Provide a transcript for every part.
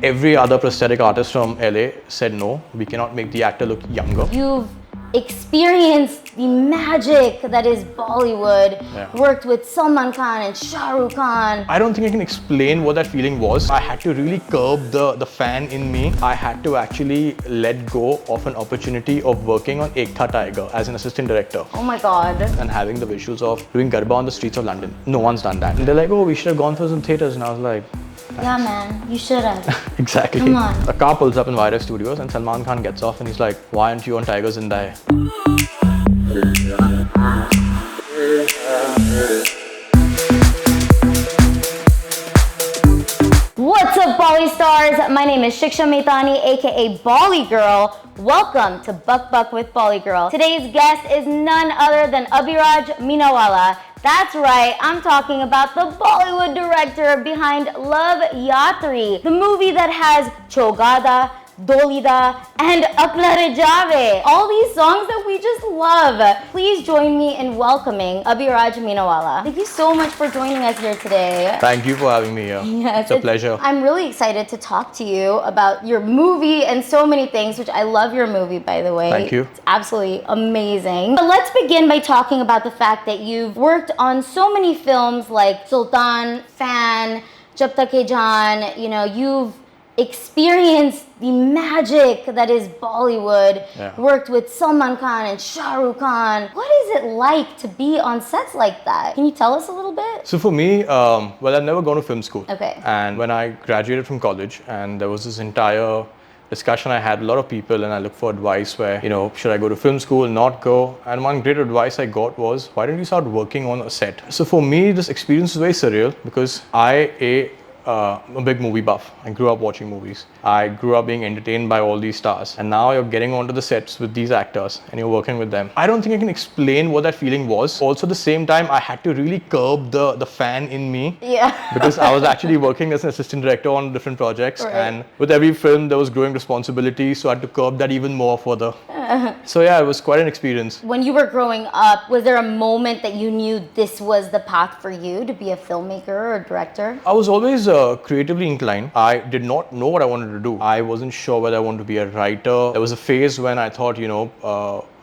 Every other prosthetic artist from LA said no, we cannot make the actor look younger. You've experienced the magic that is Bollywood, worked with Salman Khan and Shah Rukh. I don't think I can explain what that feeling was. I had to really curb the fan in me. I had to actually let go of an opportunity of working on Akh Lad Jave as an assistant director. Oh my God. And having the visuals of doing Garba on the streets of London. No one's done that. And they're like, oh, we should have gone for some theatres. And I was like, yeah, man, you should have. Exactly. Come on. A car pulls up in Warina Studios and Salman Khan gets off and he's like, why aren't you on Tiger Zinda Hai? What's up, Bollystars? My name is Shiksha Maitani, aka Bollygirl. Welcome to BakBakWBollygirl. Today's guest is none other than Abhiraj Minawala. That's right, I'm talking about the Bollywood director behind Loveyatri, the movie that has Chogada, Dholida, and Akh Lad Jave. All these songs that we just love. Please join me in welcoming Abhiraj Minawala. Thank you so much for joining us here today. Thank you for having me here. Yes, it's a pleasure. I'm really excited to talk to you about your movie and so many things, which I love your movie, by the way. Thank you. It's absolutely amazing. But let's begin by talking about the fact that you've worked on so many films like Sultan, Fan, Jab Tak Hai Jaan. You know, you've experienced the magic that is Bollywood, worked with Salman Khan and Shah Rukh. What is it like to be on sets like that? Can you tell us a little bit? So for me, well, I've never gone to film school. Okay. And when I graduated from college, and there was this entire discussion I had with a lot of people, and I looked for advice where, you know, should I go to film school, not go? And one great advice I got was, why don't you start working on a set? So for me, this experience was very surreal because I'm a big movie buff. I grew up watching movies. I grew up being entertained by all these stars. And now you're getting onto the sets with these actors and you're working with them. I don't think I can explain what that feeling was. Also, at the same time, I had to really curb the fan in me. Yeah. Because I was actually working as an assistant director on different projects. Right. And with every film, there was growing responsibility. So I had to curb that even more further. So yeah, it was quite an experience. When you were growing up, was there a moment that you knew this was the path for you to be a filmmaker or a director? I was always creatively inclined. I did not know what I wanted to do. I wasn't sure whether I wanted to be a writer. There was a phase when I thought, you know,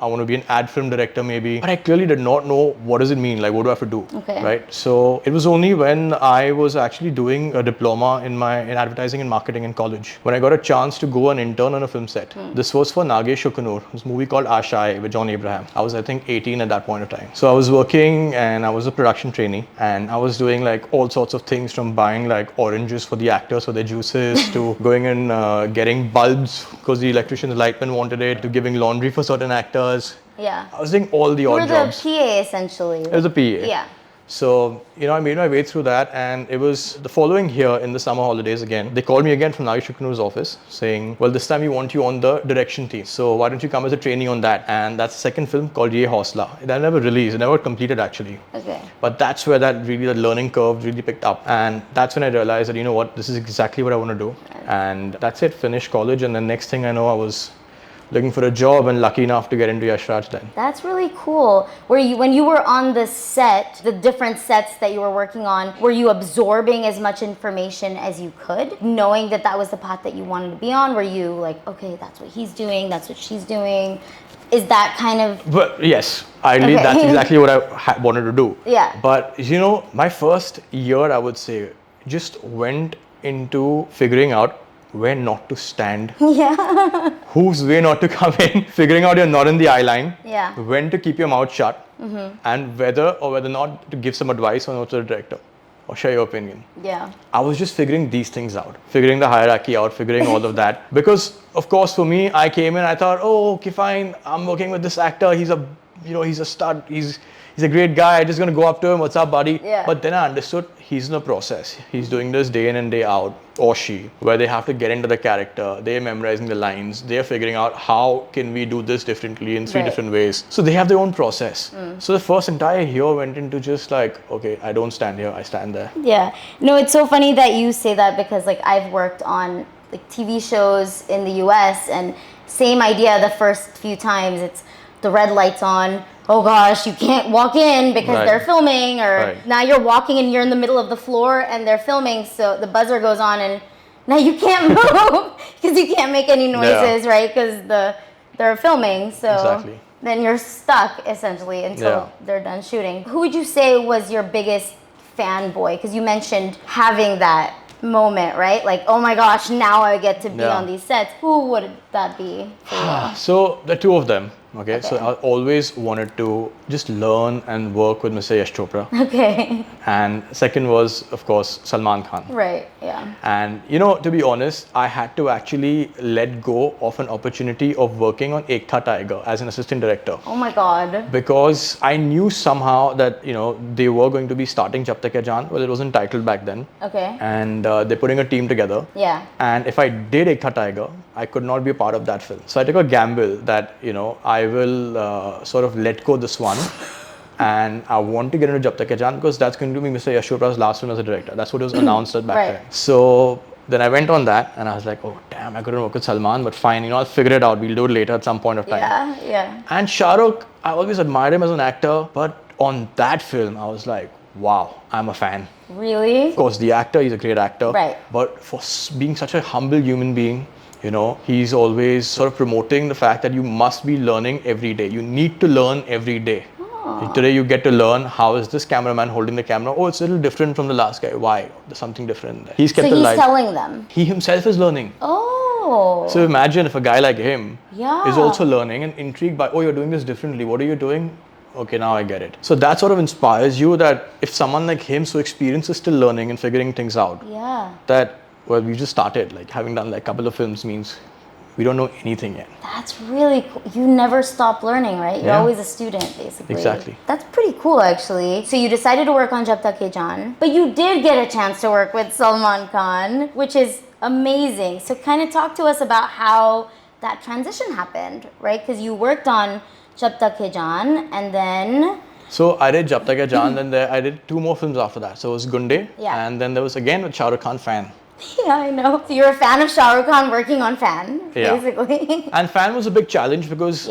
I want to be an ad film director maybe. But I clearly did not know what does it mean, like what do I have to do, right? So it was only when I was actually doing a diploma in advertising and marketing in college, when I got a chance to go and intern on a film set. This was for Nagesh Shukanur, this movie called Ashai with John Abraham. I was, I think, 18 at that point of time. So I was working and I was a production trainee and I was doing like all sorts of things, from buying like oranges for the actors for their juices to going and getting bulbs because the electrician, the lightman wanted it, to giving laundry for certain actors. Yeah. I was doing all the odd jobs. You were the PA essentially. It was a PA. Yeah. So, you know, I made my way through that, and it was the following year in the summer holidays again. They called me again from Nagesh Shukanur's office saying, well, this time we want you on the direction team. So why don't you come as a trainee on that? And that's the second film called Ye Haussla. That never released, it never completed actually. Okay. But that's where that learning curve really picked up. And that's when I realized that, you know what, this is exactly what I want to do. And that's it, finished college. And the next thing I know, I was looking for a job and lucky enough to get into Yash Raj then. That's really cool. When you were on the set, the different sets that you were working on, were you absorbing as much information as you could, knowing that that was the path that you wanted to be on? Were you like, okay, that's what he's doing, that's what she's doing? Is that kind of... But yes, that's exactly what I wanted to do. Yeah. But you know, my first year, I would say, just went into figuring out where not to stand, whose way not to come in, figuring out you're not in the eye line, when to keep your mouth shut, and whether not to give some advice on what's the director or share your opinion. Yeah. I was just figuring these things out, figuring the hierarchy out, figuring all of that. Because of course for me, I came in, I thought, oh, okay, fine, I'm working with this actor, he's a stud, he's a great guy, I'm just gonna go up to him, what's up, buddy? Yeah. But then I understood he's in a process. He's doing this day in and day out, or she, where they have to get into the character, they're memorizing the lines, they're figuring out how can we do this differently in three different ways. So they have their own process. So the first entire year went into just like, okay, I don't stand here, I stand there. Yeah. No, it's so funny that you say that because like I've worked on like TV shows in the US and same idea the first few times. It's the red light's on. Oh gosh, you can't walk in because they're filming, or now you're walking and you're in the middle of the floor and they're filming, so the buzzer goes on and Now you can't move because you can't make any noises, right? Because they're filming, so Exactly. then you're stuck essentially until they're done shooting. Who would you say was your biggest fanboy? Because you mentioned having that moment, right? Like, oh my gosh, now I get to be on these sets. Who would that be for you? So the two of them. Okay, so I always wanted to just learn and work with Mr. Yash Chopra. Okay. And second was, of course, Salman Khan. Right, yeah. And you know, to be honest, I had to actually let go of an opportunity of working on Akh Lad Jave as an assistant director. Oh my God. Because I knew somehow that, you know, they were going to be starting Jab Tak Hai Jaan. Well, it wasn't titled back then. Okay. And they're putting a team together. Yeah. And if I did Akh Lad Jave, I could not be a part of that film. So I took a gamble that, you know, I will sort of let go this one. And I want to get into Jab Tak Hai Jaan because that's going to be Mr. Yash Chopra's last film as a director. That's what was announced at back then. So then I went on that and I was like, oh damn, I couldn't work with Salman, but fine, you know, I'll figure it out. We'll do it later at some point of time. Yeah, yeah. And Shah Rukh, I always admired him as an actor, but on that film, I was like, wow, I'm a fan. Really? Of course, the actor, he's a great actor. Right. But for being such a humble human being, you know, he's always sort of promoting the fact that you must be learning every day. You need to learn every day. Today you get to learn how is this cameraman holding the camera. Oh, it's a little different from the last guy. Why? There's something different there. He's kept the light. So he's telling them? He himself is learning. Oh. So imagine if a guy like him is also learning and intrigued by, oh, you're doing this differently. What are you doing? Okay, now I get it. So that sort of inspires you that if someone like him, so experienced, is still learning and figuring things out. Yeah. That, well, we just started. Like having done like a couple of films means we don't know anything yet. That's really cool. You never stop learning, right? You're always a student, basically. Exactly. That's pretty cool, actually. So you decided to work on Jab Tak Hai Jaan, but you did get a chance to work with Salman Khan, which is amazing. So kind of talk to us about how that transition happened, right? Because you worked on Jab Tak Hai Jaan and then... So I did Jab Tak Hai Jaan, then I did two more films after that. So it was Gunde, and then there was again with Shah Rukh Khan, Fan. Yeah, I know. So you're a fan of Shah Rukh Khan working on Fan, basically. And Fan was a big challenge because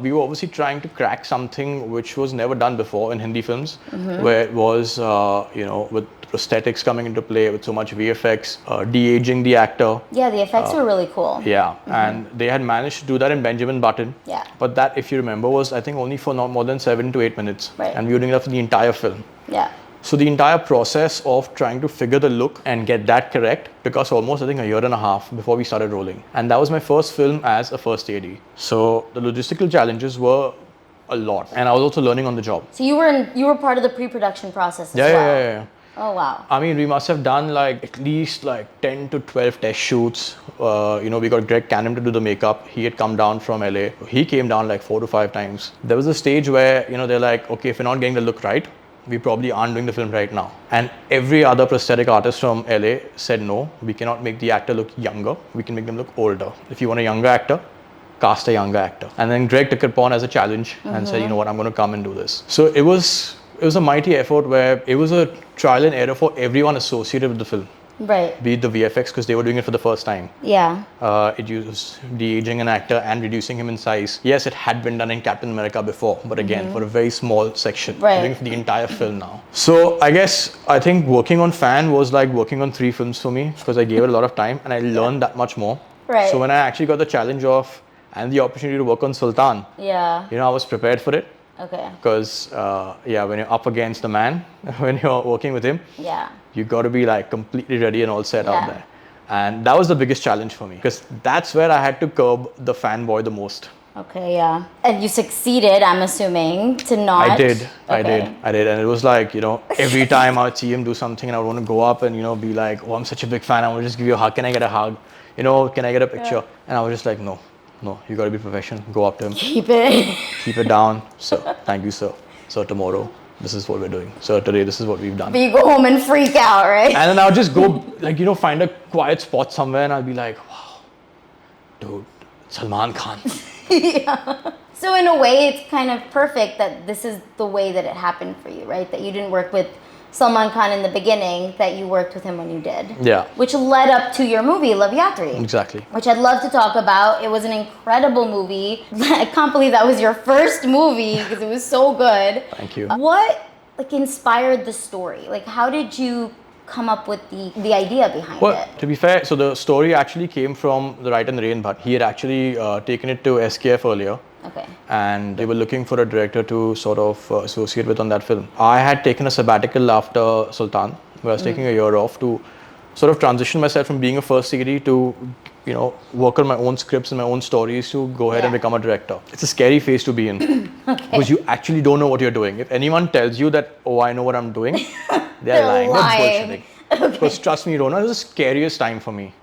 we were obviously trying to crack something which was never done before in Hindi films, where it was, you know, with prosthetics coming into play, with so much VFX, de-aging the actor. Yeah, the effects were really cool. Yeah, and they had managed to do that in Benjamin Button. Yeah. But that, if you remember, was I think only for not more than 7 to 8 minutes. Right. And we were doing that for the entire film. Yeah. So the entire process of trying to figure the look and get that correct took us almost, I think, a year and a half before we started rolling. And that was my first film as a first AD. So the logistical challenges were a lot. And I was also learning on the job. So you were part of the pre-production process as well? Yeah. Oh, wow. I mean, we must have done like at least like 10 to 12 test shoots. You know, we got Greg Canham to do the makeup. He had come down from LA. He came down like 4 to 5 times. There was a stage where, you know, they're like, okay, if you're not getting the look right, we probably aren't doing the film right now. And every other prosthetic artist from LA said, no, we cannot make the actor look younger. We can make them look older. If you want a younger actor, cast a younger actor. And then Greg took it upon as a challenge and said, you know what, I'm going to come and do this. So it was a mighty effort where it was a trial and error for everyone associated with the film. Right. Be it the VFX, because they were doing it for the first time. Yeah. It used de-aging an actor and reducing him in size. Yes, it had been done in Captain America before, but again, for a very small section. Right. We're doing it for the entire film now. So I think working on Fan was like working on 3 films for me, because I gave it a lot of time and I learned that much more. Right. So when I actually got the challenge of and the opportunity to work on Sultan, you know, I was prepared for it. Okay. Because when you're up against the man, when you're working with him, you got to be like completely ready and all set out there. And that was the biggest challenge for me, because that's where I had to curb the fanboy the most. Okay, yeah. And you succeeded, I'm assuming, to not... I did. And it was like, you know, every time I would see him do something and I would want to go up and, you know, be like, oh, I'm such a big fan. I want to just give you a hug. Can I get a hug? You know, can I get a picture? And I was just like, no, you got to be professional. Go up to him. Keep it down. So, thank you, sir. So tomorrow, this is what we're doing. So today, this is what we've done. But you go home and freak out, right? And then I'll just go, like, you know, find a quiet spot somewhere and I'll be like, wow, dude, Salman Khan. Yeah. So in a way, it's kind of perfect that this is the way that it happened for you, right? That you didn't work with Salman Khan in the beginning, that you worked with him when you did. Yeah. Which led up to your movie, Loveyatri. Exactly. Which I'd love to talk about. It was an incredible movie. I can't believe that was your first movie because it was so good. Thank you. What inspired the story? Like, how did you come up with the idea behind Well, it? to be fair, so the story actually came from the writer Naren Bhatt. He had actually taken it to SKF earlier. Okay. And they were looking for a director to sort of associate with on that film. I had taken a sabbatical after Sultan, where I was taking a year off to sort of transition myself from being a first CD to, you know, work on my own scripts and my own stories to go ahead and become a director. It's a scary phase to be in because you actually don't know what you're doing. If anyone tells you that, oh, I know what I'm doing, they're lying. They're bullshitting. Because trust me, Rona, it was the scariest time for me.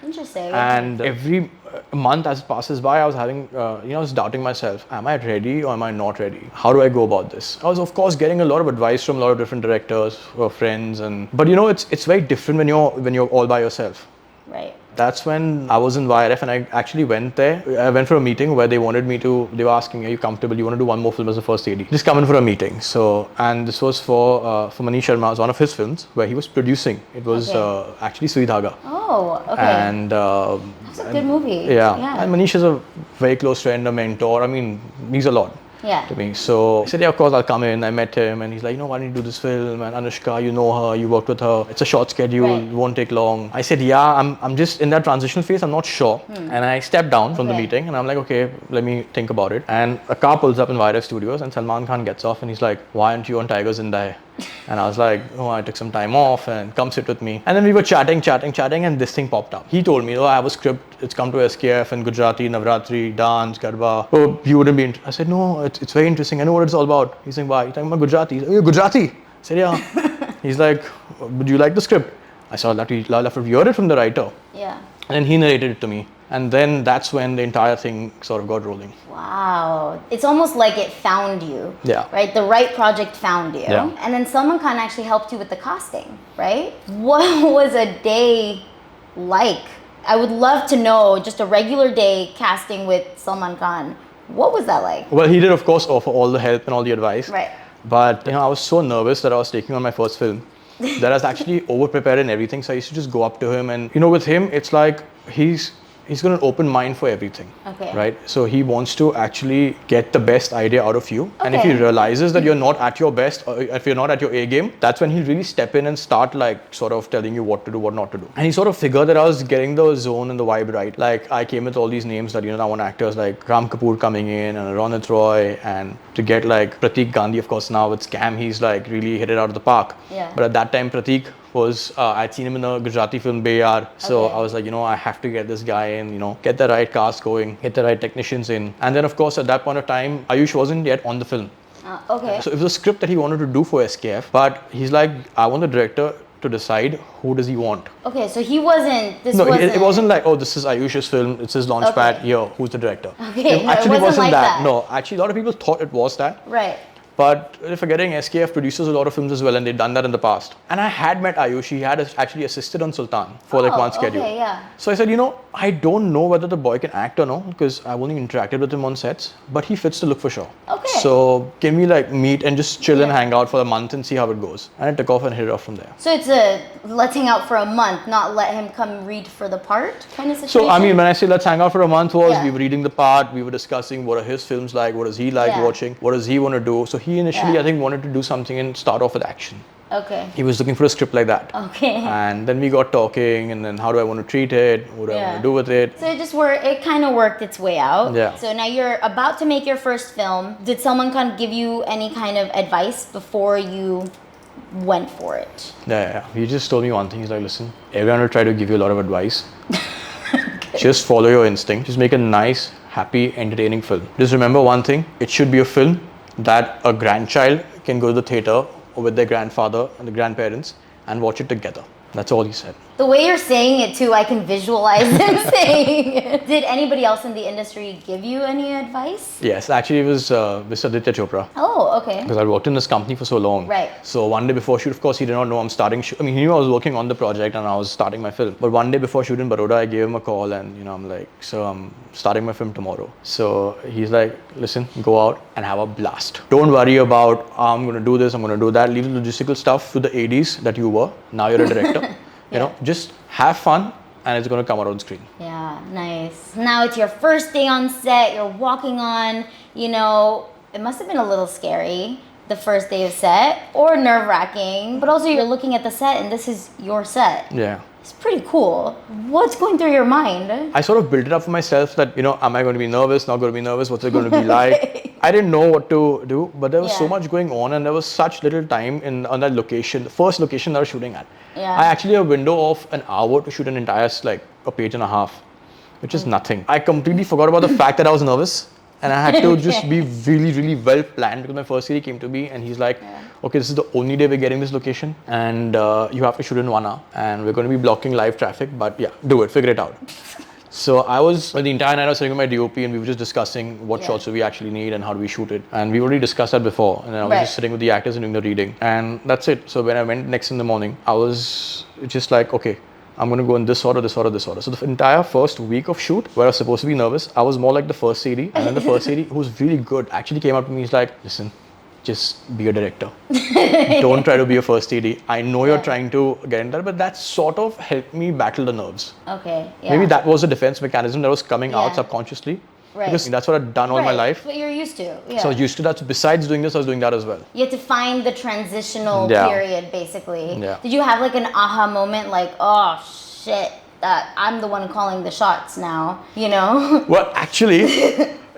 Interesting. And every month as it passes by, I was having, I was doubting myself. Am I ready or am I not ready? How do I go about this? I was, of course, getting a lot of advice from a lot of different directors or friends, but you know, it's very different when you're all by yourself. Right. That's when I was in YRF and I actually went there. I went for a meeting where they wanted me to, they were asking me, are you comfortable? You want to do one more film as a first AD? Just come in for a meeting. So, and this was for Manish Sharma. It was one of his films where he was producing. It was actually Sui Dhaga. Oh, okay. And that's a good movie. Yeah. And Manish is a very close friend, a mentor. I mean, means a lot. To me. So I said, yeah, of course, I'll come in. I met him and he's like, you know, why don't you do this film? And Anushka, you know her, you worked with her. It's a short schedule, it won't take long. I said, yeah, I'm just in that transitional phase. I'm not sure. And I stepped down from the meeting and I'm like, okay, let me think about it. And a car pulls up in YRF Studios and Salman Khan gets off and he's like, why aren't you on Tigers in Dai? And I was like, oh, I took some time off and come sit with me. And then we were chatting and this thing popped up. He told me, oh, I have a script. It's come to SKF and Gujarati, Navratri, dance, Garba. Oh, you wouldn't be I said, no, it's very interesting. I know what it's all about. He's saying, why? You're talking about Gujarati. He's like, oh, you're Gujarati. I said, yeah. He's like, would you like the script? I said, I'll have to hear it from the writer. Yeah. And then he narrated it to me. And then that's when the entire thing sort of got rolling. Wow. It's almost like it found you. Yeah. Right? The right project found you. Yeah. And then Salman Khan actually helped you with the casting, right? What was a day like? I would love to know just a regular day casting with Salman Khan. What was that like? Well, he did, of course, offer all the help and all the advice. Right. But, you know, I was so nervous that I was taking on my first film that I was actually over-prepared in everything. So I used to just go up to him and, you know, with him, it's like he's got an open mind for everything. Okay. Right? So he wants to actually get the best idea out of you. And if he realizes that you're not at your best, or if you're not at your A game, that's when he'll really step in and start like sort of telling you what to do, what not to do. And he sort of figured that I was getting the zone and the vibe right. Like I came with all these names that, you know, I want actors like Ram Kapoor coming in and Ronit Roy, and to get like Pratik Gandhi, of course, now with Scam, he's like really hit it out of the park. Yeah. But at that time, Pratik was, I'd seen him in a Gujarati film, Bayar. So I was like, you know, I have to get this guy in, you know, get the right cast going, get the right technicians in. And then, of course, at that point of time, Aayush wasn't yet on the film. So it was a script that he wanted to do for SKF, but he's like, I want the director to decide who does he want. Okay, so he wasn't, it wasn't like, oh, this is Ayush's film, it's his launch pad, here, who's the director? Okay, it actually wasn't like that. No, actually, a lot of people thought it was that. Right. But if you're getting SKF produces a lot of films as well, and they've done that in the past. And I had met Aayush. He had actually assisted on Sultan for like one schedule. Okay, yeah. So I said, you know, I don't know whether the boy can act or not because I've only interacted with him on sets, but he fits the look for sure. Okay. So can we like meet and just chill and hang out for a month and see how it goes? And I took off and hit it off from there. So it's a let's hang out for a month, not let him come read for the part kind of situation? So I mean, when I say let's hang out for a month we were reading the part, we were discussing what are his films like, what does he like watching, what does he want to do. So he initially, I think, wanted to do something and start off with action. Okay. He was looking for a script like that. Okay. And then we got talking, and then how do I want to treat it? What do I want to do with it? So it kind of worked its way out. Yeah. So now you're about to make your first film. Did Salman Khan give you any kind of advice before you went for it? Yeah. He just told me one thing. He's like, listen, everyone will try to give you a lot of advice. Just follow your instinct. Just make a nice, happy, entertaining film. Just remember one thing. It should be a film that a grandchild can go to the theater or with their grandfather and the grandparents and watch it together. That's all he said. The way you're saying it too, I can visualize him saying it. Did anybody else in the industry give you any advice? Yes, actually it was Mr. Aditya Chopra. Oh, okay. Because I worked in this company for so long. Right. So one day before shoot, of course, he did not know I'm starting shoot. I mean, he knew I was working on the project and I was starting my film. But one day before shoot in Baroda, I gave him a call and, you know, I'm like, so I'm starting my film tomorrow. So he's like, listen, go out and have a blast. Don't worry about, I'm going to do this, I'm going to do that. Leave the logistical stuff to the ADs that you were. Now you're a director. You know, just have fun and it's going to come out on screen. Yeah, nice. Now it's your first day on set, you're walking on, you know, it must have been a little scary, the first day of set or nerve-wracking, but also you're looking at the set and this is your set. Yeah. It's pretty cool. What's going through your mind? I sort of built it up for myself that, am I going to be nervous, not going to be nervous, what's it going to be like? I didn't know what to do, but there was so much going on and there was such little time on that location, the first location that I was shooting at. Yeah. I actually had a window of an hour to shoot an entire, a page and a half, which is nothing. I completely forgot about the fact that I was nervous. And I had to just be really, really well planned because my first CD came to me and he's like, okay, this is the only day we're getting this location and you have to shoot in 1 hour and we're going to be blocking live traffic, but yeah, do it, figure it out. So I was, the entire night I was sitting with my DOP and we were just discussing what shots do we actually need and how do we shoot it. And we already discussed that before and I was just sitting with the actors and doing the reading and that's it. So when I went next in the morning, I was just like, okay, I'm going to go in this order, this order, this order. So the entire first week of shoot, where I was supposed to be nervous, I was more like the first CD. And then the first CD, who was really good, actually came up to me. He's like, listen, just be a director. Don't try to be a first CD. I know you're trying to get in there, but that sort of helped me battle the nerves. Okay, yeah. Maybe that was a defense mechanism that was coming out subconsciously. Right. Because that's what I've done all my life. That's what you're used to. Yeah. So I was used to that. So besides doing this, I was doing that as well. You had to find the transitional period, basically. Yeah. Did you have like an aha moment, like, oh shit, I'm the one calling the shots now, Well, actually,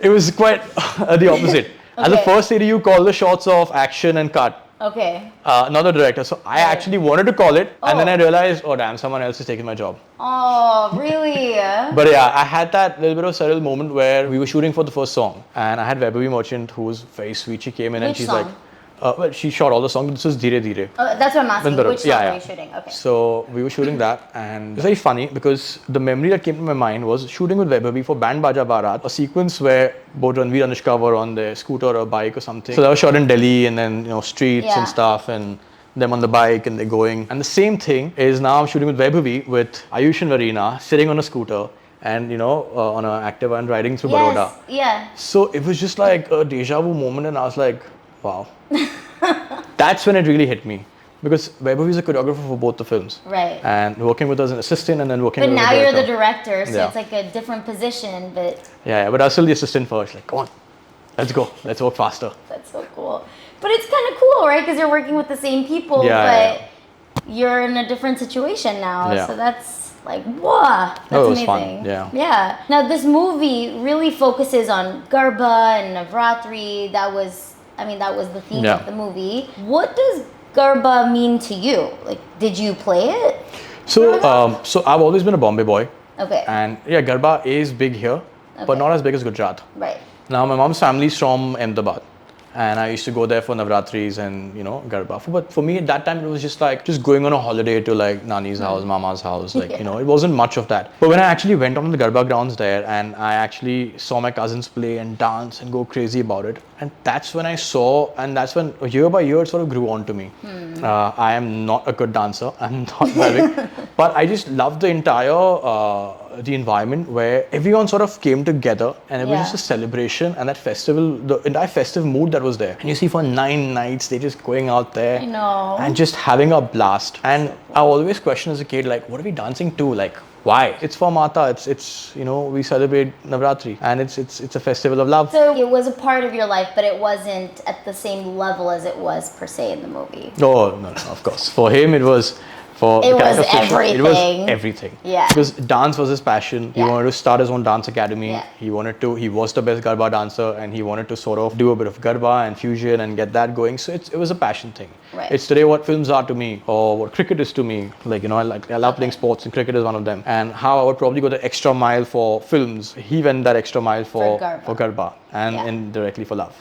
it was quite the opposite. As the first CD, you call the shots of action and cut. Okay. Not the director. So I actually wanted to call it, and then I realized, oh damn, someone else is taking my job. Oh, really? But yeah, I had that little bit of surreal moment where we were shooting for the first song, and I had Vaibhavi Merchant, who was very sweet. She came in and she's like, well, she shot all the songs. This was Dheere Dheere. That's what I'm asking. Which song were you shooting? Okay. So we were shooting that, and it's very funny because the memory that came to my mind was shooting with Vaibhavi for Band Baja Barat, a sequence where both Ranveer and Anushka were on their scooter or a bike or something. So that was shot in Delhi, and then streets and stuff, and them on the bike and they're going. And the same thing is now I'm shooting with Vaibhavi with Aayush and Warina sitting on a scooter. And on an Activa and riding through Baroda. Yeah. So it was just like a deja vu moment, and I was like, wow. That's when it really hit me. Because Vaibhavi is a choreographer for both the films. Right. And working with us as an assistant and then working with But us now as a you're director. the director, so it's like a different position, but... Yeah, but I was still the assistant first. Like, come on, let's go. Let's work faster. That's so cool. But it's kind of cool, right? Because you're working with the same people, but you're in a different situation now. Yeah. So that's like, wow, that's it was amazing. fun. Yeah. Yeah. Now, this movie really focuses on Garba and Navratri. That was the theme of the movie. What does Garba mean to you? Like, did you play it? So I've always been a Bombay boy. Okay. And yeah, Garba is big here, but not as big as Gujarat. Right. Now, my mom's family is from Ahmedabad. And I used to go there for Navratris and, Garba. But for me at that time, it was just like going on a holiday to like Nani's house, Mama's house. It wasn't much of that. But when I actually went on the Garba grounds there and I actually saw my cousins play and dance and go crazy about it. And that's when I saw, and that's when year by year it sort of grew on to me. I am not a good dancer. I'm not very big. But I just loved the entire the environment where everyone sort of came together and it was just a celebration and that festival, the entire festive mood that was there. And you see for 9 nights, they just going out there and just having a blast. And I always question as a kid, like, what are we dancing to? Like, why? It's for Mata. It's we celebrate Navratri and it's a festival of love. So it was a part of your life, but it wasn't at the same level as it was per se in the movie. Oh, no, of course. For him, it was... It was everything. It was everything. Yeah. Because dance was his passion. He wanted to start his own dance academy. Yeah. He was the best Garba dancer and he wanted to sort of do a bit of Garba and fusion and get that going. So it was a passion thing. Right. It's today what films are to me or what cricket is to me. Like, I love playing sports and cricket is one of them. And how I would probably go the extra mile for films. He went that extra mile for Garba and indirectly for love.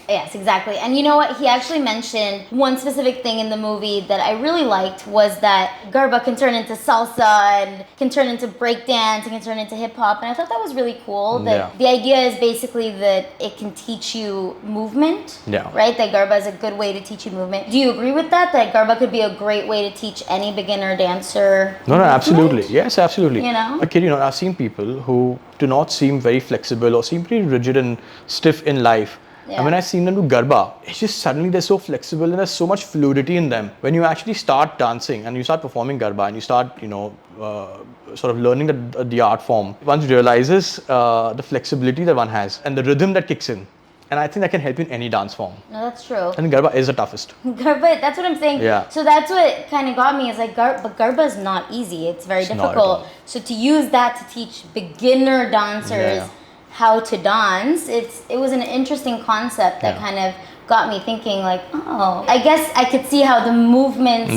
Yes, exactly. And you know what? He actually mentioned one specific thing in the movie that I really liked was that Garba can turn into salsa and can turn into breakdance and can turn into hip hop. And I thought that was really cool. That the idea is basically that it can teach you movement. Yeah. Right? That Garba is a good way to teach you movement. Do you agree with that? That Garba could be a great way to teach any beginner dancer? No, absolutely. Yes, absolutely. A kid, I've seen people who do not seem very flexible or seem pretty rigid and stiff in life. Yeah. And when I seen them do Garba, it's just suddenly they're so flexible and there's so much fluidity in them. When you actually start dancing and you start performing Garba and you start, sort of learning the art form, one realizes the flexibility that one has and the rhythm that kicks in. And I think that can help you in any dance form. No, that's true. And Garba is the toughest. Garba, that's what I'm saying. Yeah. So that's what kind of got me is like, but Garba is not easy. It's very Not at difficult. all. So to use that to teach beginner dancers Yeah. how to dance, it was an interesting concept that kind of got me thinking like, oh, I guess I could see how the movements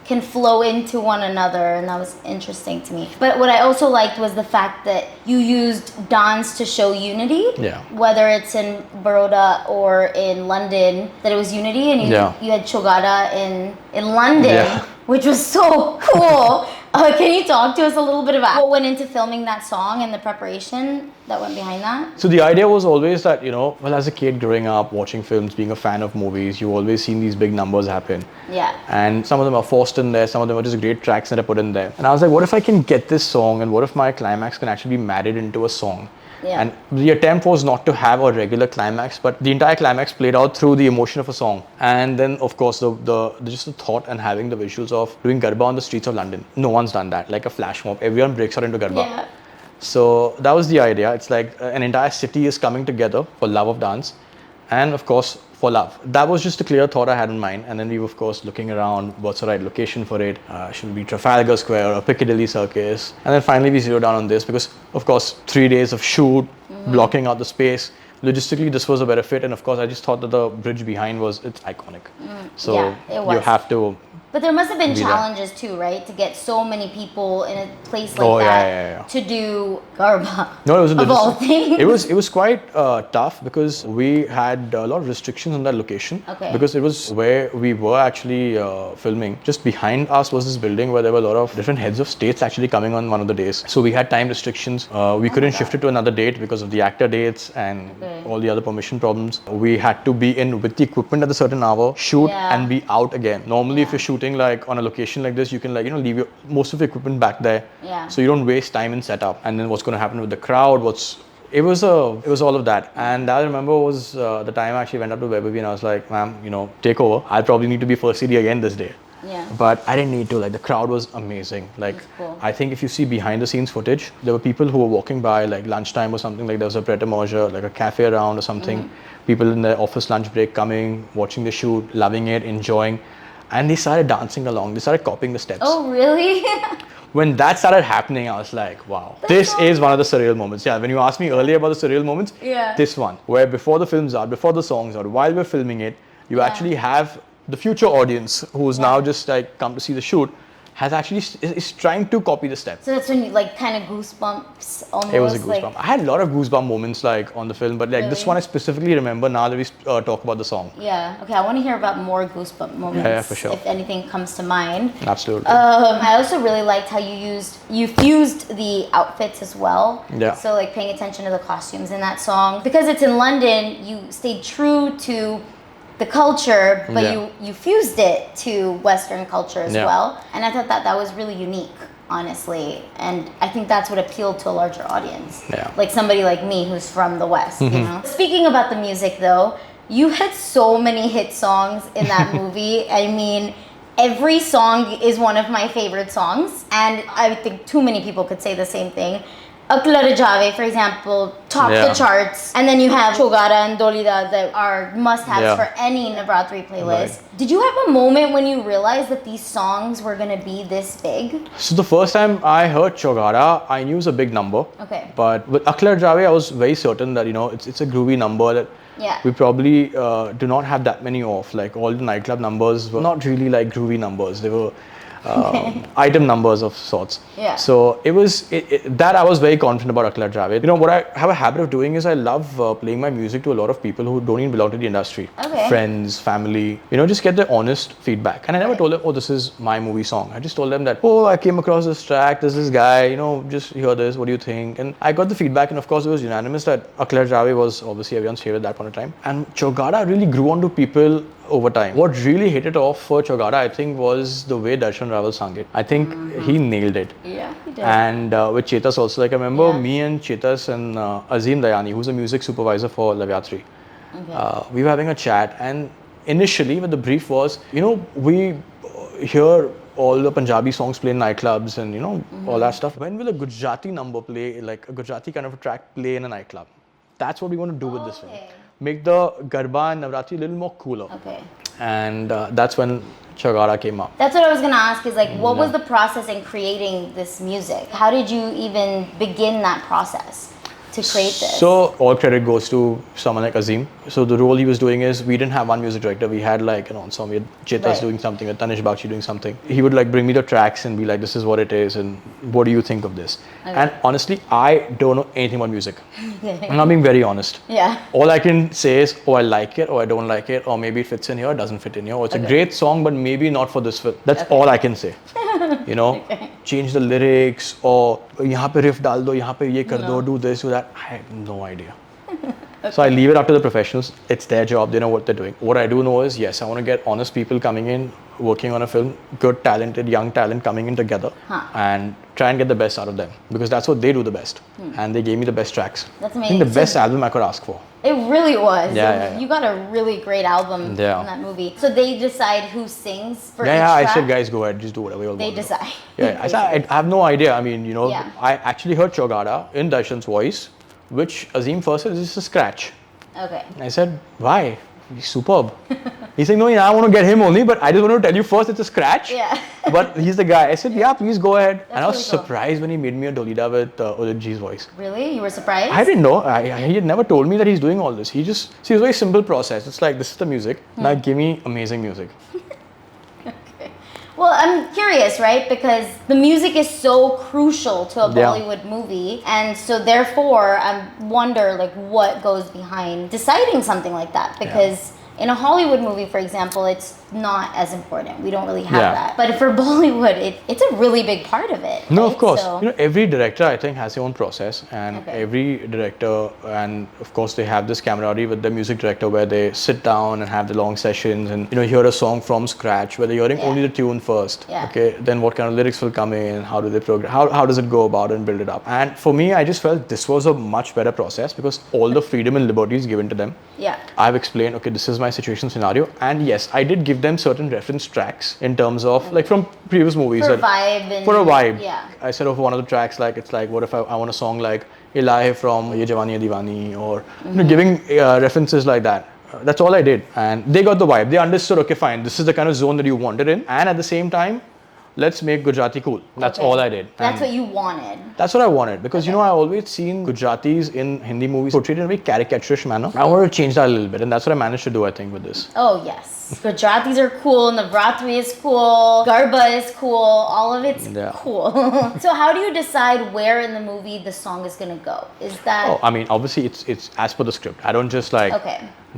can flow into one another, and that was interesting to me. But what I also liked was the fact that you used dance to show unity. Yeah. Whether it's in Baroda or in London, that it was unity, and you had Chogada in London, which was so cool. Can you talk to us a little bit about what went into filming that song and the preparation that went behind that? So the idea was always that, well, as a kid growing up, watching films, being a fan of movies, you've always seen these big numbers happen. Yeah. And some of them are forced in there, some of them are just great tracks that I put in there. And I was like, what if I can get this song, and what if my climax can actually be married into a song? Yeah. And the attempt was not to have a regular climax, but the entire climax played out through the emotion of a song. And then, of course, just the thought and having the visuals of doing Garba on the streets of London. No one's done that, like a flash mob. Everyone breaks out into Garba. Yeah. So that was the idea. It's like an entire city is coming together for love of dance, and of course for love. That was just a clear thought I had in mind. And then we were of course looking around what's the right location for it. Should it be Trafalgar Square or Piccadilly Circus? And then finally we zeroed down on this because of course 3 days of shoot, blocking out the space. Logistically this was a better fit, and of course I just thought that the bridge behind it's iconic. So it was. you have to. But there must have been challenges too, right? To get so many people in a place like that to do Garba. No, it was of all things. It was quite tough because we had a lot of restrictions on that location. Okay. Because it was where we were actually filming. Just behind us was this building where there were a lot of different heads of states actually coming on one of the days. So we had time restrictions. We couldn't shift it to another date because of the actor dates and all the other permission problems. We had to be in with the equipment at a certain hour, shoot and be out again. Normally if you're shooting like on a location like this, you can leave most of your equipment back there, so you don't waste time in setup. And then what's going to happen with the crowd? It was all of that. And I remember was the time I actually went up to Webaby and I was like, ma'am, take over. I'll probably need to be first CD again this day. Yeah. But I didn't need to. Like the crowd was amazing. Like cool. I think if you see behind the scenes footage, there were people who were walking by like lunchtime or something. Like there was a pret a manger, like a cafe around or something. People in their office lunch break coming, watching the shoot, loving it, enjoying. And they started dancing along. They started copying the steps. Oh, really? When that started happening, I was like, wow, this is one of the surreal moments. Yeah, when you asked me earlier about the surreal moments, this one, where before the film's out, before the song's out, while we're filming it, you actually have the future audience who's now just like come to see the shoot, has actually is trying to copy the steps. So that's when you like kind of goosebumps almost. It was a goosebump. I had a lot of goosebump moments like on the film, but like this one I specifically remember now that we talk about the song. Yeah. Okay, I want to hear about more goosebump moments. Yeah, for sure. If anything comes to mind. Absolutely. I also really liked how you fused the outfits as well. Yeah. So like paying attention to the costumes in that song. Because it's in London, you stayed true to the culture, but you fused it to Western culture as well. And I thought that was really unique, honestly. And I think that's what appealed to a larger audience. Yeah. Like somebody like me who's from the West, you know? Speaking about the music though, you had so many hit songs in that movie. I mean, every song is one of my favorite songs. And I think too many people could say the same thing. Akh Lad Jave, for example, topped the charts. And then you have Chogada and Dholida that are must-haves for any Navratri playlist. Right. Did you have a moment when you realized that these songs were going to be this big? So the first time I heard Chogada, I knew it was a big number. Okay. But with Akh Lad Jave, I was very certain that, it's a groovy number that we probably do not have that many of. Like all the nightclub numbers were not really like groovy numbers. They were item numbers of sorts. Yeah. So it was that I was very confident about Akh Lad Jave. What I have a habit of doing is I love playing my music to a lot of people who don't even belong to the industry. Okay. Friends, family. just get their honest feedback. And I never told them, oh, this is my movie song. I just told them that, oh, I came across this track. There's this guy. Just hear this. What do you think? And I got the feedback, and of course it was unanimous that Akh Lad Jave was obviously everyone's favorite at that point of time. And Chogada really grew onto people over time. What really hit it off for Chogada, I think, was the way Darshan Rawal sang it. I think he nailed it. Yeah, he did. And with Chetas also, like I remember me and Chetas and Azim Dayani, who's a music supervisor for Loveratri. Okay. We were having a chat, and initially, what the brief was, we hear all the Punjabi songs play in nightclubs and all that stuff. When will a Gujarati number play, like a Gujarati kind of a track play in a nightclub? That's what we want to do with this film. make the Garba and Navratri a little more cooler. Okay. And that's when Chogada came up. That's what I was gonna ask is like, what was the process in creating this music? How did you even begin that process to create this? So all credit goes to someone like Azim. So the role he was doing is, we didn't have one music director. We had like an ensemble. We had Chetas doing something, and Tanish Bakshi doing something. He would like bring me the tracks and be like, this is what it is, and what do you think of this? Okay. And honestly, I don't know anything about music. I'm not being very honest. Yeah. All I can say is, oh, I like it, or I don't like it, or maybe it fits in here, or doesn't fit in here, or it's a great song, but maybe not for this film. That's all I can say. You know, change the lyrics, or यहाँ पे riff डाल दो, यहाँ पे ये कर दो, do this, do that. I have no idea. So I leave it up to the professionals. It's their job. They know what they're doing. What I do know is, yes, I want to get honest people coming in, working on a film, good, talented, young talent coming in together, and try and get the best out of them, because that's what they do the best. And they gave me the best tracks. That's amazing. I think the best album I could ask for. It really was. Yeah. You got a really great album in that movie. So they decide who sings for each track? I said, guys, go ahead, just do whatever you want. They decide. Yeah, I have no idea. I mean, you know, I actually heard Chogada in Darshan's voice, which Azim first said, this is a scratch. Okay. I said, why? He's superb. He's saying, no, I want to get him only, but I just want to tell you first it's a scratch. Yeah. But he's the guy. I said, yeah, please go ahead. That's and I was really surprised when he made me a Dholida with Udit G's voice. Really? You were surprised? I didn't know. He had never told me that he's doing all this. He just, see, it's a very simple process. It's like, this is the music. Now give me amazing music. Well, I'm curious, right? Because the music is so crucial to a Bollywood movie. And so therefore, I wonder like what goes behind deciding something like that. Because in a Hollywood movie, for example, it's not as important. We don't really have that. But for Bollywood, it's a really big part of it. No, right? of course. So, you know, every director, I think, has their own process. And every director, and of course, they have this camaraderie with the music director where they sit down and have the long sessions and, you know, hear a song from scratch, where they're hearing only the tune first. Okay, then what kind of lyrics will come in? How do they program? How does it go about and build it up? And for me, I just felt this was a much better process because all the freedom and liberty is given to them. Yeah. I've explained, okay, this is my situation scenario. And yes, I did give them certain reference tracks in terms of, like from previous movies. For a vibe. For a vibe. Yeah. I said, for one of the tracks, like, it's like, what if I want a song like Ilahi from Ye Jawani Hai Diwani, or you know, giving references like that. That's all I did. And they got the vibe. They understood, okay, fine, this is the kind of zone that you wanted in. And at the same time, let's make Gujarati cool. That's all I did. That's what you wanted. That's what I wanted. Because, you know, I always seen Gujaratis in Hindi movies portrayed in a very caricaturish manner. I wanted to change that a little bit. And that's what I managed to do, I think, with this. Oh, yes. Gujaratis are cool. Navratri is cool. Garba is cool. All of it's cool. So how do you decide where in the movie the song is going to go? Is that... Oh, I mean, obviously, it's as per the script. I don't just like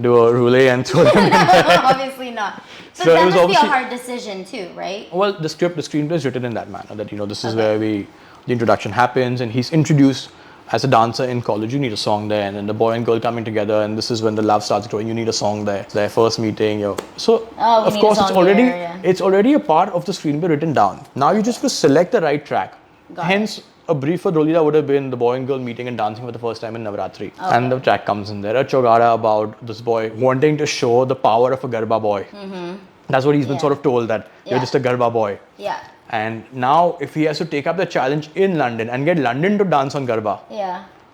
do a roulette and throw them in there. Obviously not. But so that must be a hard decision too, right? Well, the screenplay is written in that manner that, you know, this is where the introduction happens and he's introduced as a dancer in college. You need a song there, and then the boy and girl coming together, and this is when the love starts growing. You need a song there. It's their first meeting. So of course it's already a part of the screenplay written down. Now you just have to select the right track. Hence, a brief for Dholida would have been the boy and girl meeting and dancing for the first time in Navratri. And the track comes in there. A Chogada about this boy wanting to show the power of a Garba boy. That's what he's been sort of told, that you're just a Garba boy. Yeah. And now if he has to take up the challenge in London and get London to dance on Garba,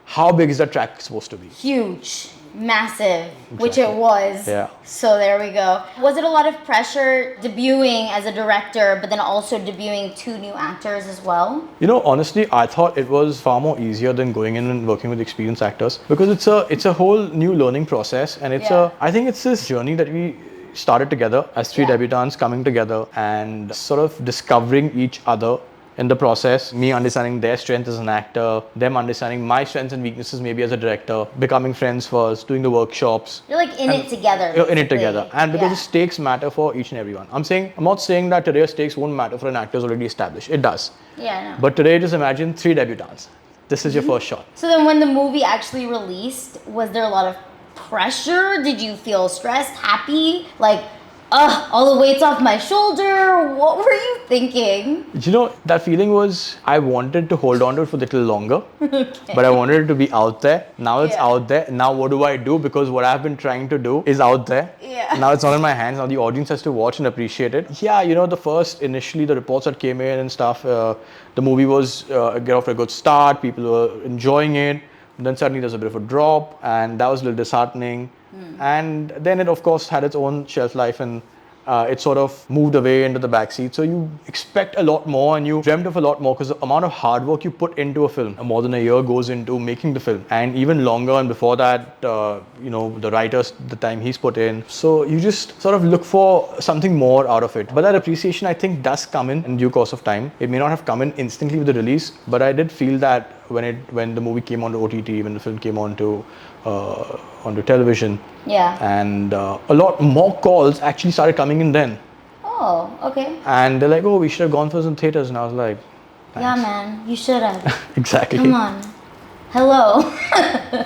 how big is the track supposed to be? Huge. Massive, which it was. Yeah. So there we go. Was it a lot of pressure debuting as a director, but then also debuting two new actors as well? You know, honestly, I thought it was far more easier than going in and working with experienced actors, because it's a whole new learning process, and I think it's this journey that we started together as three debutants coming together and sort of discovering each other in the process, me understanding their strength as an actor, them understanding my strengths and weaknesses maybe as a director, becoming friends first, doing the workshops. You're like in it together. You're in it together. And because the stakes matter for each and everyone. I'm not saying that today's stakes won't matter for an actor who's already established. It does. Yeah, I know. But today, just imagine three debutants. This is your first shot. So then when the movie actually released, was there a lot of pressure? Did you feel stressed, happy? Like, all the weight's off my shoulder. What were you thinking? You know, that feeling was, I wanted to hold on to it for a little longer, but I wanted it to be out there. Now it's out there. Now what do I do? Because what I've been trying to do is out there. Yeah. Now it's not in my hands. Now the audience has to watch and appreciate it. Yeah, you know, initially the reports that came in and stuff, the movie was get off to a good start. People were enjoying it. Then suddenly there's a bit of a drop, and that was a little disheartening. And then it of course had its own shelf life, and it sort of moved away into the backseat. So you expect a lot more and you dreamt of a lot more, because the amount of hard work you put into a film, more than a year goes into making the film, and even longer. And before that, the writers, the time he's put in. So you just sort of look for something more out of it. But that appreciation, I think, does come in due course of time. It may not have come in instantly with the release, but I did feel that when the movie came onto OTT, when the film came onto television, and a lot more calls actually started coming in then. Oh, okay. And they're like, oh, we should have gone for some theaters, and I was like, thanks. Yeah, man, you should have. Exactly. Come on. Hello.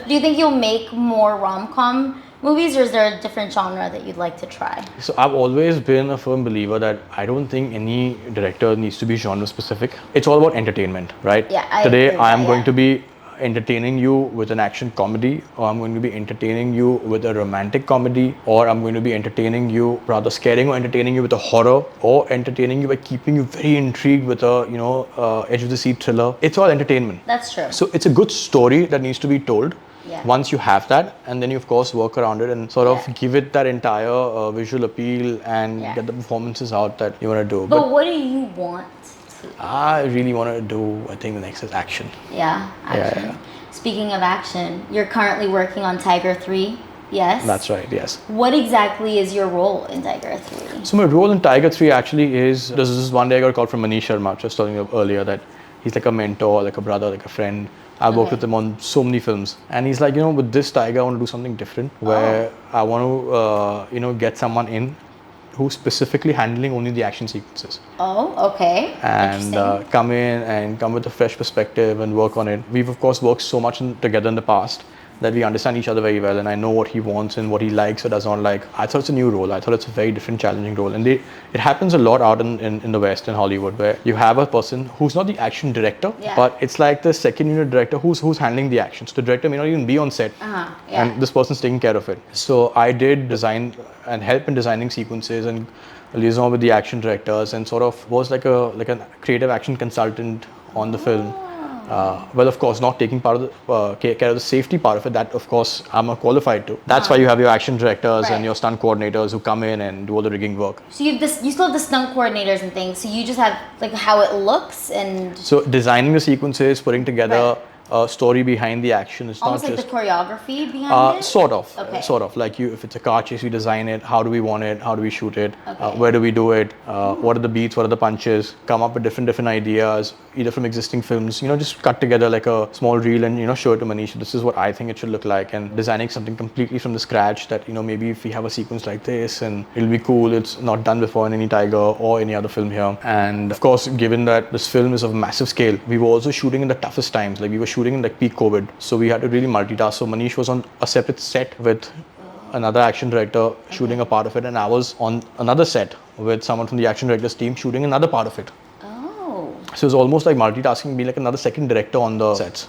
Do you think you'll make more rom-com movies, or is there a different genre that you'd like to try? So I've always been a firm believer that I don't think any director needs to be genre specific. It's all about entertainment, right? Yeah, Today I am going to be entertaining you with an action comedy, or I'm going to be entertaining you with a romantic comedy, or I'm going to be entertaining you, rather scaring or entertaining you with a horror, or entertaining you by keeping you very intrigued with a edge of the seat thriller. It's all entertainment. That's true. So it's a good story that needs to be told. Yeah. Once you have that, and then you of course work around it and sort of give it that entire visual appeal and get the performances out that you want to do. But what do you want? I really want to do, I think the next is action. Yeah, action. Yeah. Speaking of action, you're currently working on Tiger 3, yes? That's right, yes. What exactly is your role in Tiger 3? So my role in Tiger 3 actually is, there's this one day I got a call from Manish Sharma, just telling you earlier, that he's like a mentor, like a brother, like a friend. I've worked with him on so many films, and he's like, with this Tiger I want to do something different, where I want to, get someone in who's specifically handling only the action sequences. Oh, okay. And come in and come with a fresh perspective and work on it. We've of course worked so much together in the past that we understand each other very well, and I know what he wants and what he likes or does not like. I thought it's a new role. I thought it's a very different, challenging role. And it happens a lot out in the West, in Hollywood, where you have a person who's not the action director, but it's like the second unit director who's handling the action. So the director may not even be on set, and this person's taking care of it. So I did design and help in designing sequences and liaison with the action directors, and sort of was like a creative action consultant on the film. Well, of course, not taking part of the care of the safety part of it. That, of course, I'm not qualified to. That's why you have your action directors and your stunt coordinators who come in and do all the rigging work. So you still have the stunt coordinators and things. So you just have like how it looks and. So designing the sequences, putting together a story behind the action. It's almost not like just the choreography behind it? Sort of. Okay. Sort of. Like if it's a car chase, we design it. How do we want it? How do we shoot it? Where do we do it? What are the beats? What are the punches? Come up with different ideas, either from existing films. Just cut together like a small reel and show it to Manish. This is what I think it should look like, and designing something completely from the scratch. That maybe if we have a sequence like this, and it'll be cool. It's not done before in any Tiger or any other film here. And of course, given that this film is of massive scale, we were also shooting in the toughest times. Like we were shooting in like peak COVID. So we had to really multitask. So Manish was on a separate set with another action director shooting a part of it, and I was on another set with someone from the action director's team shooting another part of it. Oh. So it was almost like multitasking, being like another second director on the sets,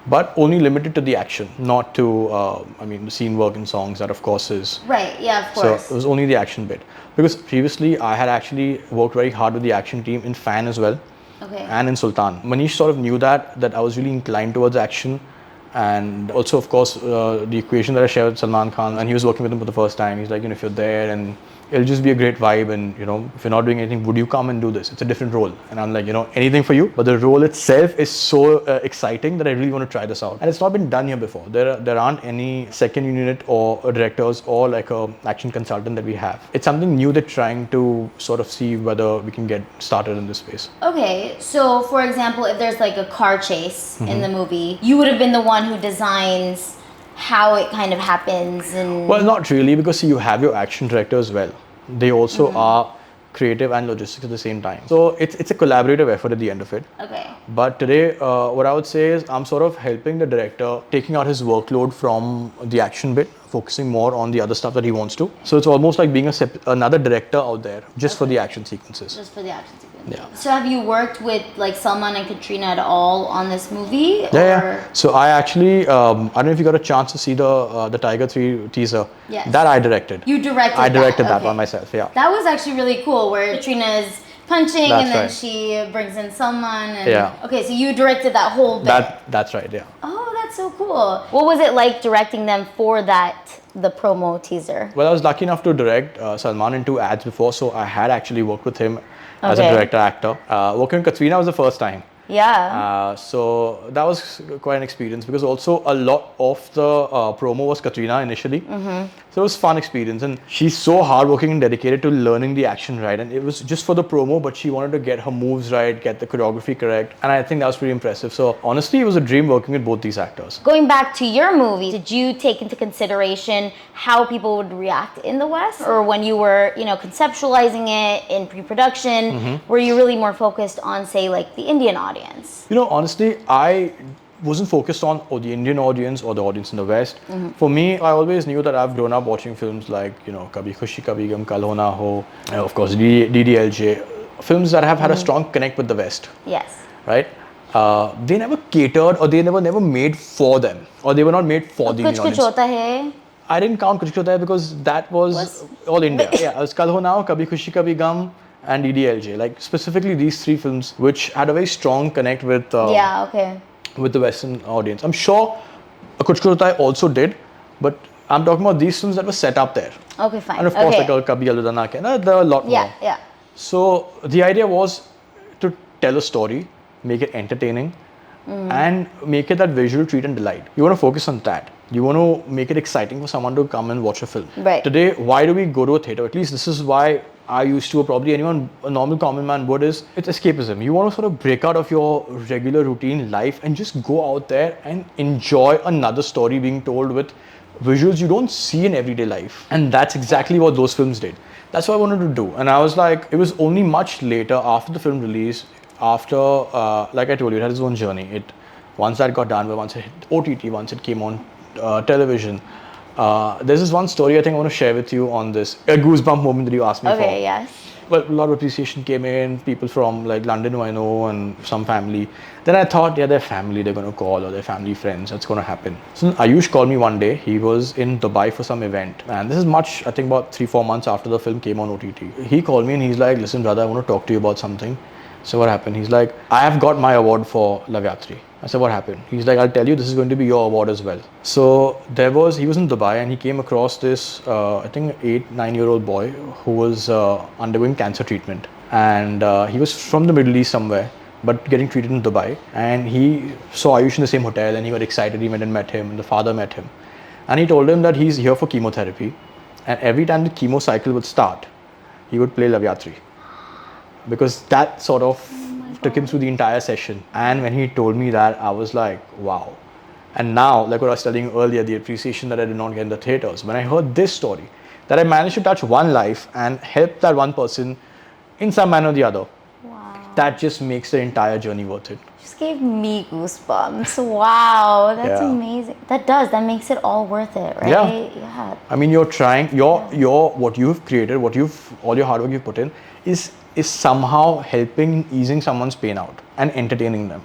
but only limited to the action, not to the scene work and songs. That of course is right. Yeah, of course. So it was only the action bit, because previously I had actually worked very hard with the action team in Fan as well. And in Sultan. Manish sort of knew that I was really inclined towards action, and also of course the equation that I shared with Salman Khan, and he was working with him for the first time. He's like, if you're there and it'll just be a great vibe, and if you're not doing anything, would you come and do this? It's a different role. And I'm like, anything for you, but the role itself is so exciting that I really want to try this out. And it's not been done here before. There aren't any second unit or directors or like a action consultant that we have. It's something new that trying to sort of see whether we can get started in this space. Okay, so for example, if there's like a car chase in the movie, you would have been the one who designs how it kind of happens. And well, not really, because see, you have your action director as well. They also are creative and logistics at the same time. So it's a collaborative effort at the end of it. Okay. But today, what I would say is I'm sort of helping the director, taking out his workload from the action bit, focusing more on the other stuff that he wants to. So it's almost like being another director out there just for the action sequences. Just for the action sequences. Yeah. So have you worked with like Salman and Katrina at all on this movie? Yeah. So I actually, I don't know if you got a chance to see the Tiger 3 teaser. Yes. That I directed. You directed I directed that okay. one myself, yeah. That was actually really cool, where Katrina is punching, That's and then right. she brings in Salman. And, Yeah. Okay, so you directed that whole bit. That's right, yeah. Oh, that's so cool. What was it like directing them for the promo teaser? Well, I was lucky enough to direct Salman in 2 ads before, so I had actually worked with him as a Okay. director actor. Working with Katrina was the first time. Yeah. So that was quite an experience because also a lot of the promo was Katrina initially. So it was fun experience, and she's so hardworking and dedicated to learning the action right. And it was just for the promo, but she wanted to get her moves right, get the choreography correct, and I think that was pretty impressive. So honestly, it was a dream working with both these actors. Going back to your movie, did you take into consideration how people would react in the West, or when you were, conceptualizing it in pre-production, were you really more focused on, say, like the Indian audience? Honestly, I wasn't focused on the Indian audience or the audience in the West. For me, I always knew that I've grown up watching films like, Kabhi Khushi Kabhi Gum, Kal Ho Na Ho, of course, DDLJ, films that have had a strong connect with the West. Yes. Right? They never catered, or they never made for them, or they were not made for the Indian Kuch audience. Kuch Hota Hai. I didn't count Kuch Kuch Hota Hai because that was all India. Yeah, it was Kal Ho Na Ho, Kabhi Khushi Kabhi Gum, and DDLJ. Like specifically these 3 films, which had a very strong connect with with the Western audience. I'm sure Kuch Kuch Hota Hai also did, but I'm talking about these films that were set up there. Okay, fine. And of course, like Kabhi Alvida Na Kehna, there are a lot more. Yeah. So the idea was to tell a story, make it entertaining, and make it that visual treat and delight. You want to focus on that. You want to make it exciting for someone to come and watch a film. Right. Today, why do we go to a theater? At least this is why I used to, or probably anyone, a normal common man would, is it's escapism. You want to sort of break out of your regular routine life and just go out there and enjoy another story being told with visuals you don't see in everyday life. And that's exactly what those films did. That's what I wanted to do. And I was like, it was only much later after the film release, after, like I told you, it had its own journey. Once that got done, once it hit OTT, once it came on television. There's this one story I think I want to share with you on this, a goosebump moment that you asked me for. Okay, yes. Well, a lot of appreciation came in, people from like London who I know and some family. Then I thought, yeah, their family, they're going to call, or their family friends, that's going to happen. So Aayush called me one day. He was in Dubai for some event. And this is I think about 3-4 months after the film came on OTT. He called me and he's like, listen brother, I want to talk to you about something. So what happened? He's like, I have got my award for Loveyatri. I said, what happened? He's like, I'll tell you, this is going to be your award as well. So he was in Dubai and he came across this, I think 8-9-year-old boy who was undergoing cancer treatment. And he was from the Middle East somewhere, but getting treated in Dubai. And he saw Aayush in the same hotel and he got excited. He went and met him, and the father met him. And he told him that he's here for chemotherapy. And every time the chemo cycle would start, he would play Loveyatri. Because that sort of took him through the entire session. And when he told me that, I was like, wow. And now, like what I was telling you earlier, the appreciation that I did not get in the theaters. When I heard this story, that I managed to touch one life and help that one person in some manner or the other, that just makes the entire journey worth it. Just gave me goosebumps. Wow, that's amazing. That makes it all worth it, right? Yeah. I mean, you're trying, what you've created, all your hard work you've put in is somehow helping easing someone's pain out and entertaining them.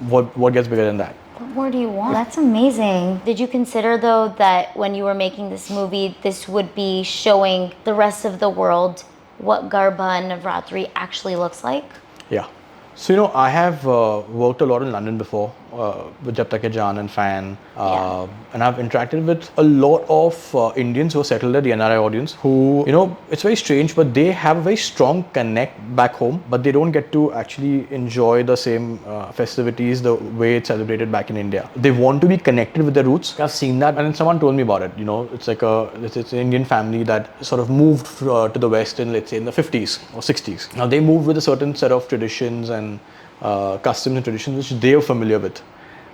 What gets bigger than that? What more do you want? That's amazing. Did you consider though that when you were making this movie, this would be showing the rest of the world what Garba and Navratri actually looks like? Yeah. So, I have worked a lot in London before with Jab Tak Hai Jaan and Fan. And I've interacted with a lot of Indians who are settled there, the NRI audience, who, it's very strange, but they have a very strong connect back home, but they don't get to actually enjoy the same festivities the way it's celebrated back in India. They want to be connected with their roots. I've seen that, and then someone told me about it. It's like it's an Indian family that sort of moved to the West in, let's say, in the 50s or 60s. Now, they moved with a certain set of traditions and customs and traditions which they were familiar with.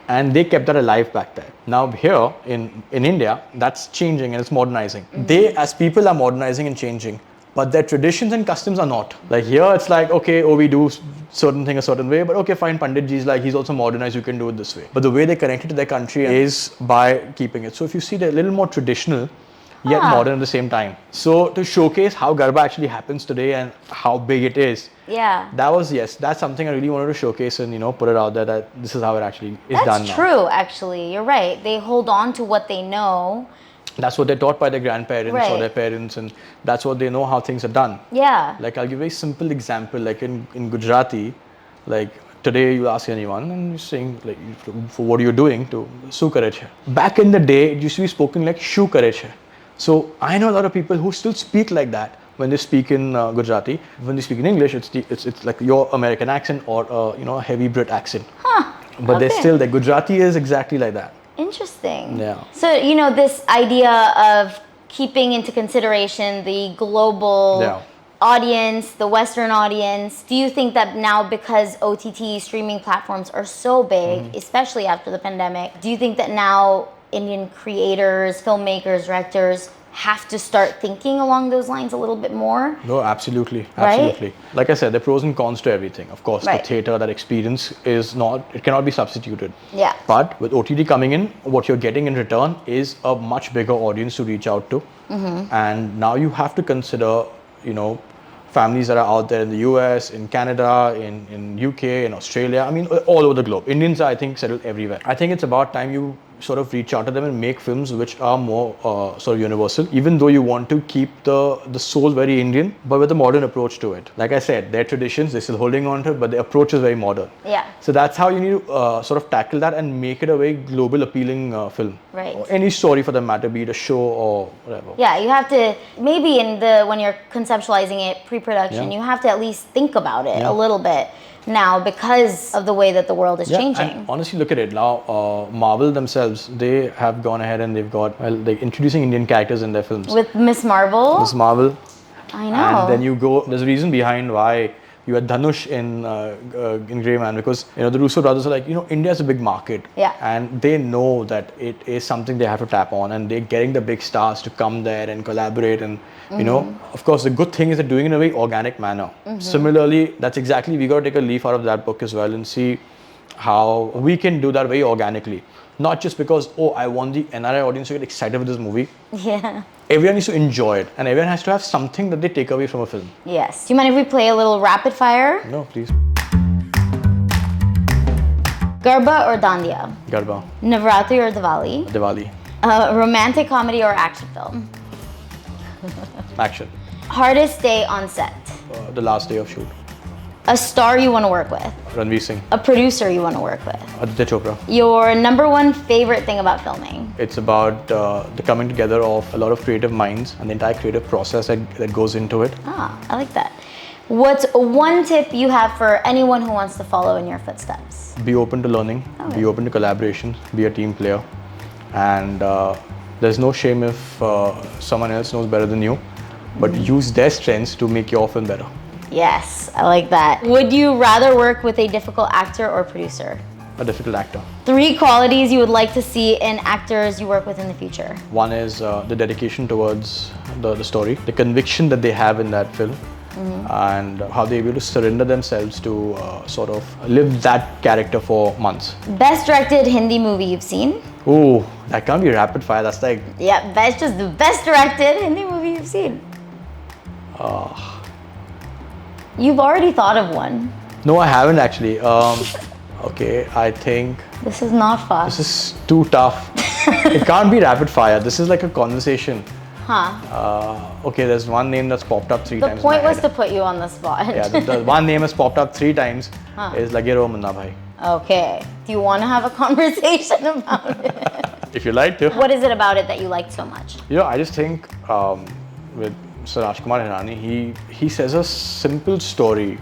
And they kept that alive back there. Now here in India, that's changing and it's modernizing. They as people are modernizing and changing, but their traditions and customs are not. Like here it's like, okay, we do certain thing a certain way, but okay, fine, Pandit Ji's like, he's also modernized, you can do it this way. But the way they connect it to their country is by keeping it. So if you see, they're a little more traditional, yet modern at the same time. So to showcase how Garba actually happens today and how big it is, that's something I really wanted to showcase and put it out there that this is how it actually is done now. That's true, actually. You're right. They hold on to what they know That's what they're taught by their grandparents or Right. their parents, and that's what they know how things are done. Yeah. Like I'll give a very simple example. Like in Gujarati, like today you ask anyone and you're saying like for what are you doing to su kare chhe. Back in the day, it used to be spoken like shu kare chhe. So I know a lot of people who still speak like that when they speak in Gujarati. When they speak in English, it's like your American accent or a heavy Brit accent. Huh. But they're Okay. still the Gujarati is exactly like that. Interesting. Yeah. So, this idea of keeping into consideration the global Yeah. audience, the Western audience, do you think that now because OTT streaming platforms are so big, Mm-hmm. especially after the pandemic, do you think that now Indian creators, filmmakers, directors have to start thinking along those lines a little bit more? No, absolutely, Right? absolutely. Like I said, there are pros and cons to everything. Of course, Right. the theater, that experience it cannot be substituted. Yeah. But with OTT coming in, what you're getting in return is a much bigger audience to reach out to. And now you have to consider, families that are out there in the US, in Canada, in UK, in Australia, I mean, all over the globe. Indians are, I think, settled everywhere. I think it's about time you sort of reach out to them and make films which are more sort of universal, even though you want to keep the soul very Indian, but with a modern approach to it. Like I said, their traditions, they're still holding on to it, but the approach is very modern. Yeah. So that's how you need to sort of tackle that and make it a very global appealing film. Right. Or any story for that matter, be it a show or whatever. Yeah, you have to maybe when you're conceptualizing it pre-production, Yeah. you have to at least think about it Yeah. a little bit now because of the way that the world is changing. And honestly, look at it now. Marvel themselves, they have gone ahead and they've got they're introducing Indian characters in their films. With Miss Marvel, Miss Marvel, I know. and then you go. There's a reason behind why you had Dhanush in Grey Man, because the Russo brothers are like, India's a big market, Yeah. and they know that it is something they have to tap on, and they're getting the big stars to come there and collaborate, and of course the good thing is they're doing it in a very organic manner. Similarly, that's exactly, we got to take a leaf out of that book as well and see how we can do that very organically, not just because I want the NRI audience to get excited with this movie. Yeah. Everyone needs to enjoy it, and everyone has to have something that they take away from a film. Yes. Do you mind if we play a little rapid fire? No, please. Garba or Dandiya? Garba, Navratri or Diwali? Diwali, Romantic comedy or action film? action. Hardest day on set? The last day of shoot. A star you want to work with? Ranveer Singh, A producer you want to work with? Aditya Chopra. Your number one favorite thing about filming? It's about the coming together of a lot of creative minds and the entire creative process that goes into it. Ah, I like that. What's one tip you have for anyone who wants to follow in your footsteps? Be open to learning, Okay. be open to collaboration, be a team player, and there's no shame if someone else knows better than you, but use their strengths to make your film better. Yes, I like that. Would you rather work with a difficult actor or producer? A difficult actor. 3 qualities you would like to see in actors you work with in the future. One is the dedication towards the story, the conviction that they have in that film, and how they're able to surrender themselves to sort of live that character for months. Best directed Hindi movie you've seen? Ooh, that can't be rapid fire. That's like, Yeah, just the best directed Hindi movie you've seen. You've already thought of one. no, I haven't actually. Okay, I think This is not this fast. is too tough. It can't be rapid fire. This is like a conversation. Huh. Okay, there's one name that's popped up 3 The times. point in my was to head. put you on the spot. Yeah, the one name has popped up 3 times. Is Lage Raho Munna Bhai. Okay. Do you want to have a conversation about it? If you like to. What is it about it that you liked so much? I just think with Sir Rajkumar Hirani, he says a simple story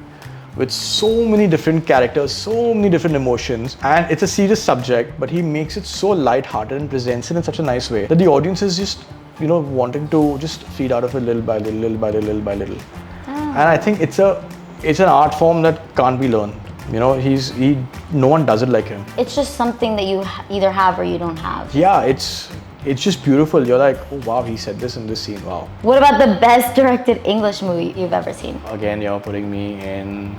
with so many different characters, so many different emotions, and it's a serious subject, but he makes it so light-hearted and presents it in such a nice way that the audience is just, wanting to just feed out of it little by little, little by little, little by little. And I think it's an art form that can't be learned. No one does it like him. It's just something that you either have or you don't have. Yeah, it's just beautiful. You're like, oh wow, he said this in this scene. Wow. What about the best directed English movie you've ever seen? Again, you're putting me in.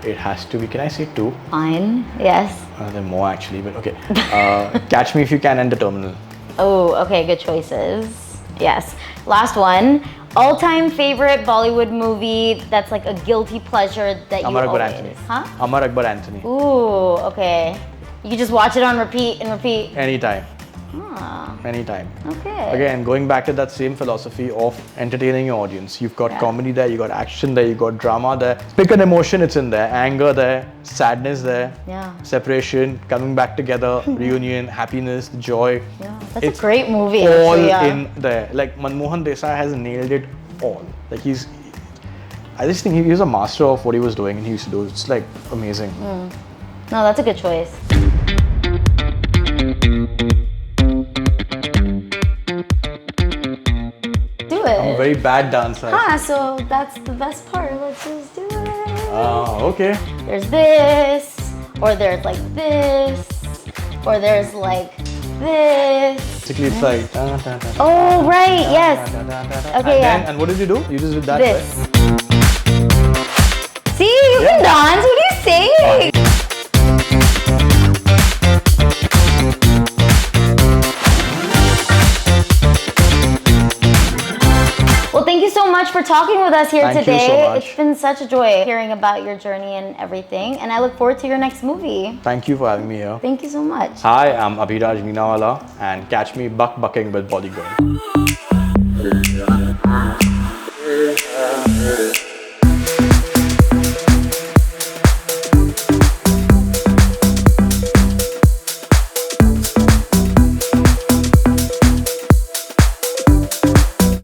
It has to be. Can I say 2? Fine. Yes. There are more actually, but okay. Catch Me If You Can and The Terminal. Oh, okay. Good choices. Yes. Last one. All-time favorite Bollywood movie that's like a guilty pleasure that you Amar Akbar always... Anthony. Huh? Amar Akbar Anthony. Ooh, okay. You can just watch it on repeat and repeat. Anytime. Ah, Anytime. okay. Again, going back to that same philosophy of entertaining your audience. You've got comedy there, you got action there, you got drama there. Pick an emotion, it's in there. Anger there, sadness there, separation, coming back together, reunion, happiness, joy. Yeah, that's It's a great movie. all Actually, in there. Like Manmohan Desai has nailed it all. Like I just think he was a master of what he was doing and he used to do. It's like amazing. No, that's a good choice. Do it. I'm a very bad dancer. So that's the best part. Let's just do it. Okay. There's this, or there's like this, or there's like this. Basically, it's like. Oh, right, yes. Okay, And what did you do? You just did that. This. Right? See, you can dance. What are you saying? Well, thank you so much for talking with us here today. Thank you so much. It's been such a joy hearing about your journey and everything, and I look forward to your next movie. Thank you for having me here. Thank you so much. Hi, I'm Abhiraj Minawala, and catch me bucking with Bollygirl.